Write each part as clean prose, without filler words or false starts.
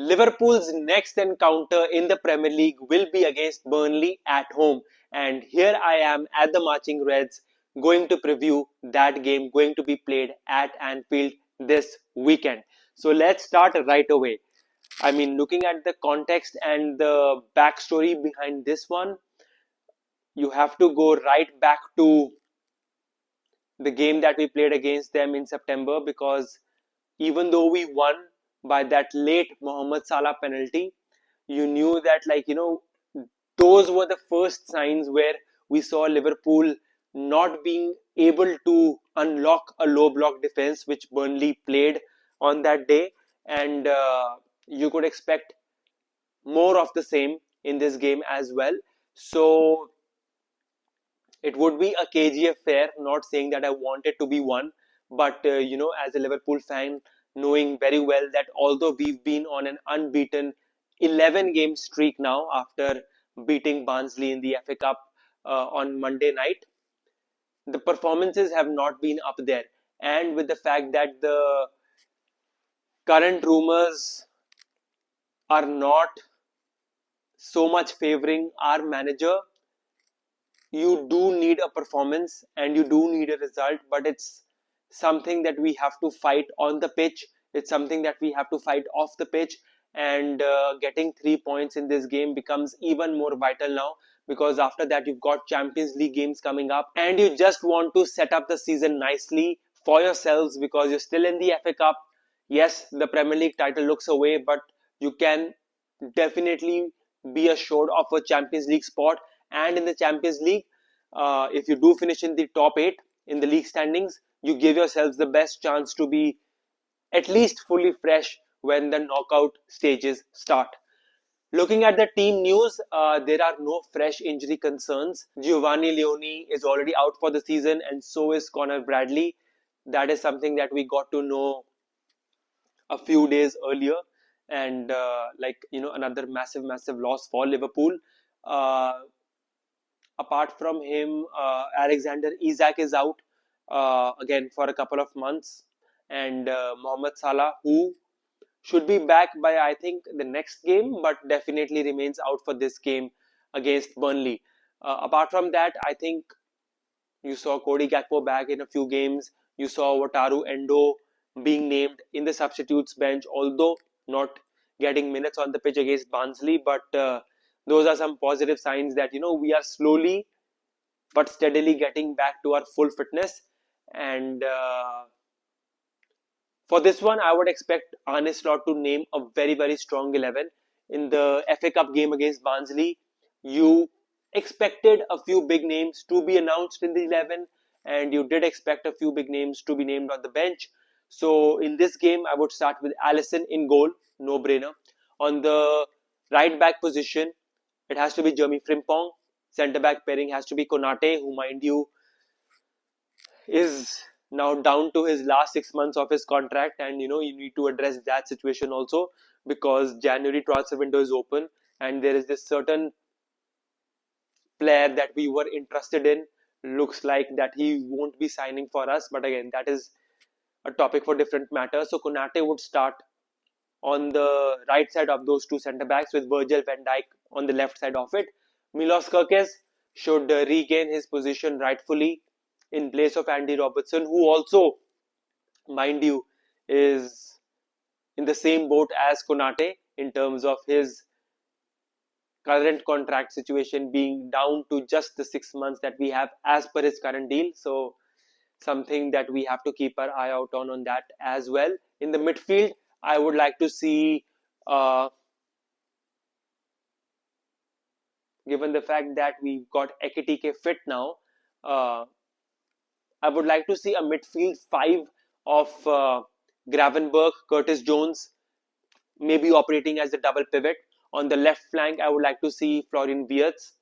Liverpool's next encounter in the Premier League will be against Burnley at home. And here I am at the Marching Reds going to preview that game going to be played at Anfield this weekend. So let's start right away. I mean, looking at the context and the backstory behind this one, you have to go right back to the game that we played against them in September, because even though we won by that late Mohamed Salah penalty, you knew that, those were the first signs where we saw Liverpool not being able to unlock a low block defense, which Burnley played on that day. And you could expect more of the same in this game as well. So it would be a cagey affair, not saying that I want it to be one, but as a Liverpool fan, knowing very well that although we've been on an unbeaten 11 game streak now after beating Barnsley in the FA Cup on Monday night, the performances have not been up there. And with the fact that the current rumors are not so much favoring our manager, you do need a performance and you do need a result, but it's something that we have to fight on the pitch. It's something that we have to fight off the pitch, and getting 3 points in this game becomes even more vital now, because after that you've got Champions League games coming up and you just want to set up the season nicely for yourselves, because you're still in the FA Cup. Yes, the Premier League title looks away, but you can definitely be assured of a Champions League spot. And in the Champions League, if you do finish in the top 8 in the league standings, you give yourselves the best chance to be at least fully fresh when the knockout stages start. Looking at the team news, there are no fresh injury concerns. Giovanni Leone is already out for the season, and so is Connor Bradley. That is something that we got to know a few days earlier, and another massive loss for Liverpool. Apart from him, Alexander Isak is out again for a couple of months, and Mohamed Salah, who should be back by, I think, the next game, but definitely remains out for this game against Burnley. Apart from that, I think you saw Cody Gakpo back in a few games. You saw Wataru Endo being named in the substitutes bench, although not getting minutes on the pitch against Barnsley, but those are some positive signs that we are slowly but steadily getting back to our full fitness. And for this one, I would expect Arne Slot to name a very strong 11. In the FA Cup game against Barnsley, you expected a few big names to be announced in the 11, and you did expect a few big names to be named on the bench. So in this game, I would start with Alisson in goal, no brainer. On the right back position, it has to be Jeremy Frimpong. Centre back pairing has to be Konate, who, mind you, is now down to his last 6 months of his contract, and you need to address that situation also, because January transfer window is open and there is this certain player that we were interested in. Looks like that he won't be signing for us, but again, that is a topic for different matter. So Konate would start on the right side of those two centre backs, with Virgil van Dijk on the left side of it. Milos Kerkez should regain his position rightfully in place of Andy Robertson, who also, mind you, is in the same boat as Konate in terms of his current contract situation being down to just the 6 months that we have as per his current deal. So something that we have to keep our eye out on that as well. In the midfield, I would like to see, given the fact that we've got Ekitike fit now, I would like to see a midfield 5 of Gravenberch, Curtis Jones, maybe operating as a double pivot. On the left flank, I would like to see Florian Wirtz.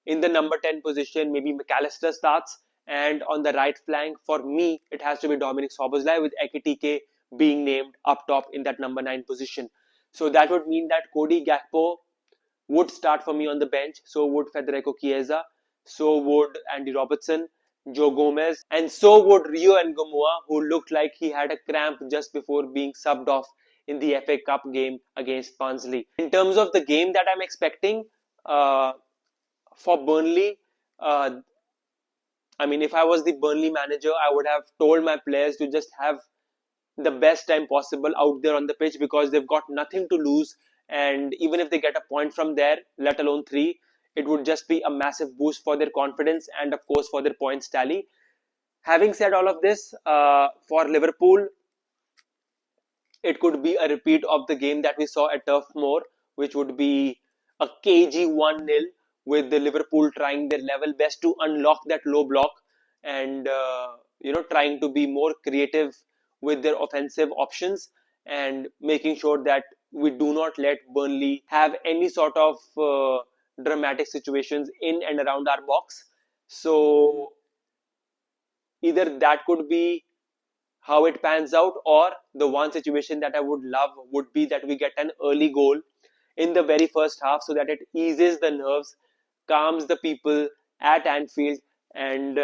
In the number 10 position, maybe McAllister starts. And on the right flank, for me, it has to be Dominic Szoboszlai, with Ekitike being named up top in that number 9 position. So that would mean that Cody Gakpo would start for me on the bench. So would Federico Chiesa. So would Andy Robertson, Joe Gomez, and so would Rio Ngomoa, who looked like he had a cramp just before being subbed off in the FA Cup game against Barnsley. In terms of the game that I'm expecting for Burnley, uh, I mean, if I was the Burnley manager, I would have told my players to just have the best time possible out there on the pitch, because they've got nothing to lose. And even if they get a point from there, let alone three, it would just be a massive boost for their confidence and, of course, for their points tally. Having said all of this, for Liverpool, it could be a repeat of the game that we saw at Turf Moor, which would be a cagey 1-0 with the Liverpool trying their level best to unlock that low block and trying to be more creative with their offensive options and making sure that we do not let Burnley have any sort of dramatic situations in and around our box. So either that could be how it pans out, or the one situation that I would love would be that we get an early goal in the very first half so that it eases the nerves, calms the people at Anfield, and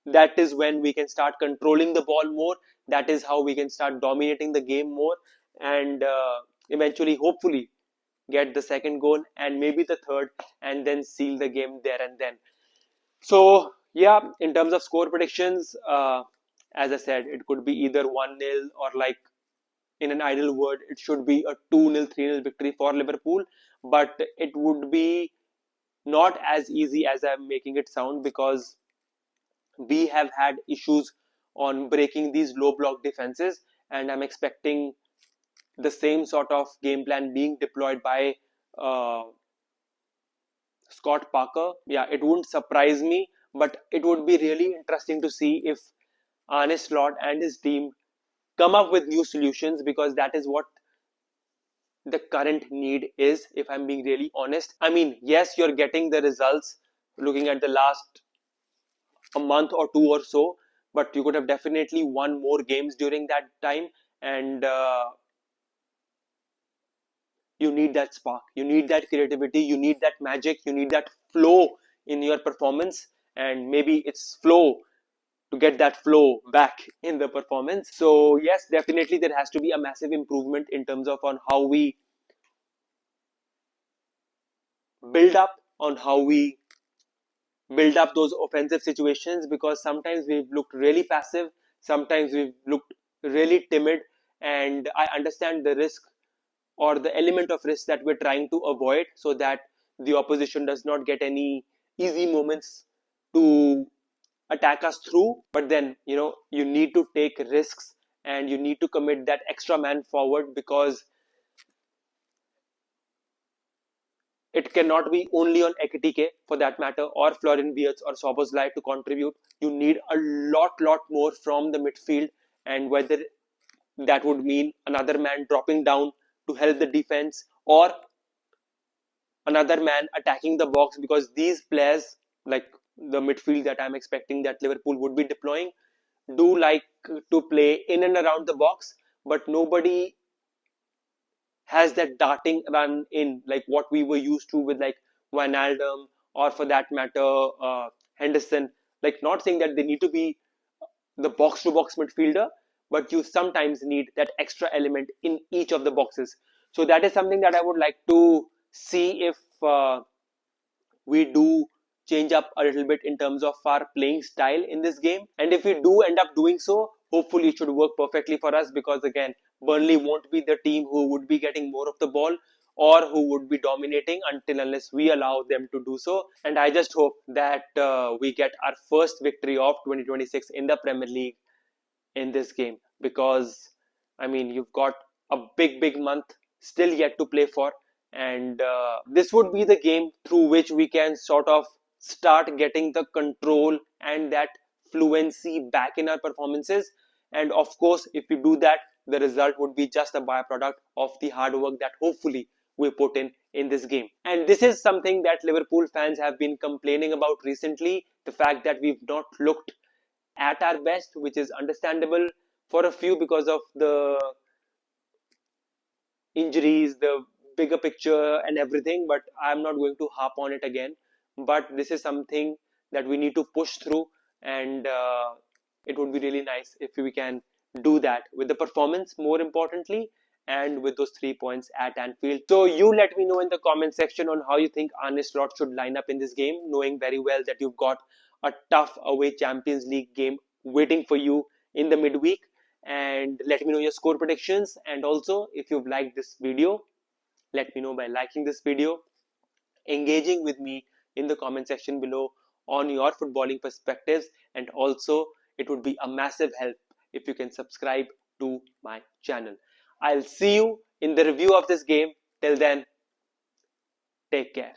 that is when we can start controlling the ball more. That is how we can start dominating the game more, and eventually, hopefully, get the second goal and maybe the third, and then seal the game there and then. So yeah, in terms of score predictions, as I said, it could be either 1-0 or, like, in an ideal word, it should be a 2-0, 3-0 victory for Liverpool. But it would be not as easy as I'm making it sound, because we have had issues on breaking these low block defenses, and I'm expecting the same sort of game plan being deployed by uh, Scott Parker. Yeah, it wouldn't surprise me, but it would be really interesting to see if Arne Slot and his team come up with new solutions, because that is what the current need is, if I'm being really honest. I mean, yes, you're getting the results looking at the last a month or two or so, but you could have definitely won more games during that time, and you need that spark, you need that creativity, you need that magic, you need that flow in your performance, and maybe it's flow to get that flow back in the performance. So yes, definitely there has to be a massive improvement in terms of on how we build up, on how we build up those offensive situations, because sometimes we've looked really passive, sometimes we've looked really timid, and I understand the risk or the element of risk that we're trying to avoid, so that the opposition does not get any easy moments to attack us through. But then, you need to take risks and you need to commit that extra man forward, because it cannot be only on Ekitike, for that matter, or Florian Wirtz or Szoboszlai to contribute. You need a lot more from the midfield, and whether that would mean another man dropping down to help the defense, or another man attacking the box, because these players, like the midfield that I'm expecting that Liverpool would be deploying, do like to play in and around the box, but nobody has that darting run in like what we were used to with, like, Wijnaldum, or for that matter, Henderson. Like, not saying that they need to be the box to box midfielder, but you sometimes need that extra element in each of the boxes. So that is something that I would like to see if we do change up a little bit in terms of our playing style in this game. And if we do end up doing so, hopefully it should work perfectly for us, because again, Burnley won't be the team who would be getting more of the ball or who would be dominating until unless we allow them to do so. And I just hope that we get our first victory of 2026 in the Premier League in this game, because I mean, you've got a big month still yet to play for, and this would be the game through which we can sort of start getting the control and that fluency back in our performances. And of course, if we do that, the result would be just a byproduct of the hard work that hopefully we put in this game. And this is something that Liverpool fans have been complaining about recently, the fact that we've not looked at our best, which is understandable for a few because of the injuries, the bigger picture, and everything. But I'm not going to harp on it again. But this is something that we need to push through, and it would be really nice if we can do that with the performance, more importantly, and with those 3 points at Anfield. So you let me know in the comment section on how you think Arne Slot should line up in this game, knowing very well that you've got a tough away Champions League game waiting for you in the midweek. And let me know your score predictions. And also, if you've liked this video, let me know by liking this video, engaging with me in the comment section below on your footballing perspectives, and also it would be a massive help if you can subscribe to my channel. I'll see you in the review of this game. Till then, take care.